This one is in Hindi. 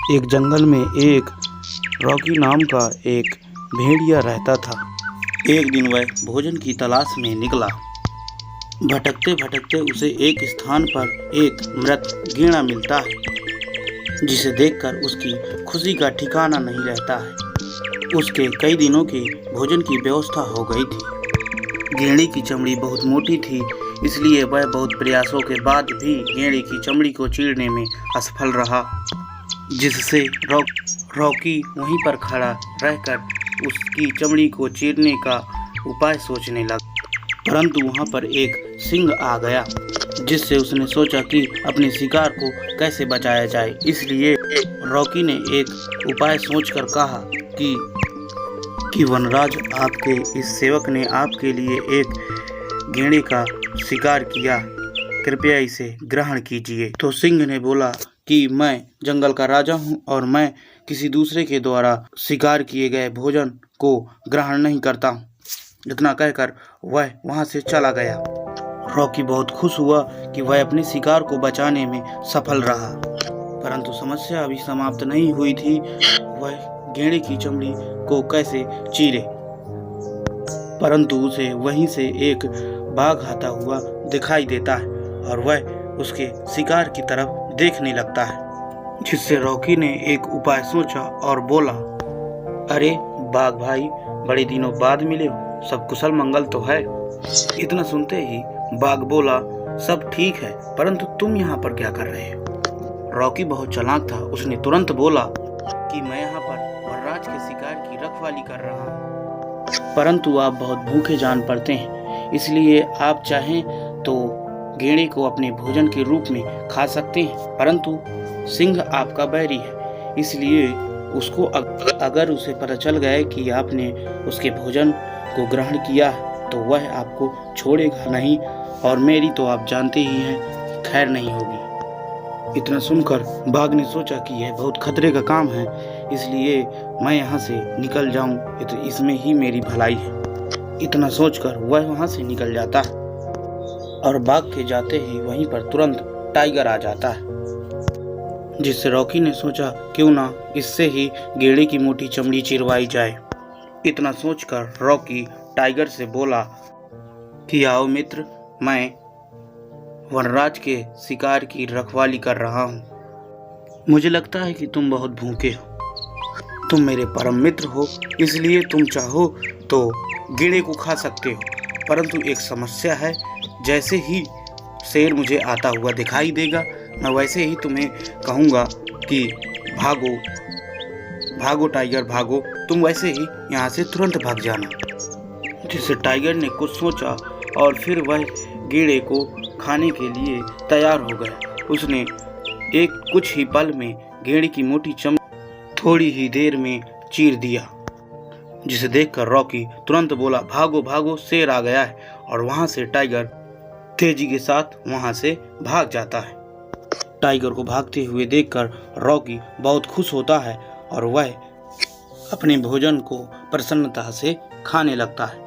एक जंगल में एक रॉकी नाम का एक भेड़िया रहता था। एक दिन वह भोजन की तलाश में निकला। भटकते भटकते उसे एक स्थान पर एक मृत गैंडा मिलता है, जिसे देखकर उसकी खुशी का ठिकाना नहीं रहता है। उसके कई दिनों की भोजन की व्यवस्था हो गई थी। गैंडे की चमड़ी बहुत मोटी थी, इसलिए वह बहुत प्रयासों के बाद भी गैंडे की चमड़ी को चीरने में असफल रहा, जिससे रॉकी वहीं पर खड़ा रहकर उसकी चमड़ी को चीरने का उपाय सोचने लगा। परंतु वहां पर एक सिंह आ गया, जिससे उसने सोचा कि अपने शिकार को कैसे बचाया जाए। इसलिए रॉकी ने एक उपाय सोचकर कहा कि वनराज, आपके इस सेवक ने आपके लिए एक गैंडे का शिकार किया, कृपया इसे ग्रहण कीजिए। तो सिंह ने बोला कि मैं जंगल का राजा हूँ और मैं किसी दूसरे के द्वारा शिकार किए गए भोजन को ग्रहण नहीं करता हूँ। इतना कहकर वह वहां से चला गया। रॉकी बहुत खुश हुआ कि वह अपने शिकार को बचाने में सफल रहा, परंतु समस्या अभी समाप्त नहीं हुई थी। वह गैंडे की चमड़ी को कैसे चीरे, परंतु उसे वहीं से एक बाघ आता हुआ दिखाई देता है और वह उसके शिकार की तरफ देखने लगता है, जिससे रॉकी ने एक उपाय सोचा और बोला, अरे बाघ भाई, बड़े दिनों बाद मिले हो, सब कुशल मंगल तो है। इतना सुनते ही बाघ बोला, सब ठीक है, परंतु तुम यहाँ पर क्या कर रहे हो? रॉकी बहुत चालाक था, उसने तुरंत बोला कि मैं यहाँ पर वनराज के शिकार की रखवाली कर रहा हूँ, परंतु आप बहुत भूखे जान पड़ते हैं, इसलिए आप चाहें तो गैंडे को अपने भोजन के रूप में खा सकते हैं, परंतु सिंह आपका बैरी है, इसलिए उसको अगर उसे पता चल गया कि आपने उसके भोजन को ग्रहण किया तो वह आपको छोड़ेगा नहीं, और मेरी तो आप जानते ही हैं खैर नहीं होगी। इतना सुनकर बाघ ने सोचा कि यह बहुत खतरे का काम है, इसलिए मैं यहाँ से निकल जाऊं, तो इसमें ही मेरी भलाई है। इतना सोचकर वह वहाँ से निकल जाता है और बाघ के जाते ही वहीं पर तुरंत टाइगर आ जाता है, जिससे रॉकी ने सोचा क्यों ना इससे ही गैंडे की मोटी चमड़ी चिरवाई जाए। इतना सोचकर रॉकी टाइगर से बोला कि आओ मित्र, मैं वनराज के शिकार की रखवाली कर रहा हूँ। मुझे लगता है कि तुम बहुत भूखे हो, तुम मेरे परम मित्र हो, इसलिए तुम चाहो तो गैंडे को खा सकते हो, परंतु एक समस्या है, जैसे ही शेर मुझे आता हुआ दिखाई देगा, मैं वैसे ही तुम्हें कहूँगा कि भागो भागो टाइगर भागो, तुम वैसे ही यहाँ से तुरंत भाग जाना। जिससे टाइगर ने कुछ सोचा और फिर वह गैंडे को खाने के लिए तैयार हो गया। उसने एक कुछ ही पल में गैंडे की मोटी चमड़ी थोड़ी ही देर में चीर दिया, जिसे देखकर रॉकी तुरंत बोला, भागो भागो, शेर आ गया है, और वहां से टाइगर तेजी के साथ वहां से भाग जाता है। टाइगर को भागते हुए देखकर रॉकी बहुत खुश होता है और वह अपने भोजन को प्रसन्नता से खाने लगता है।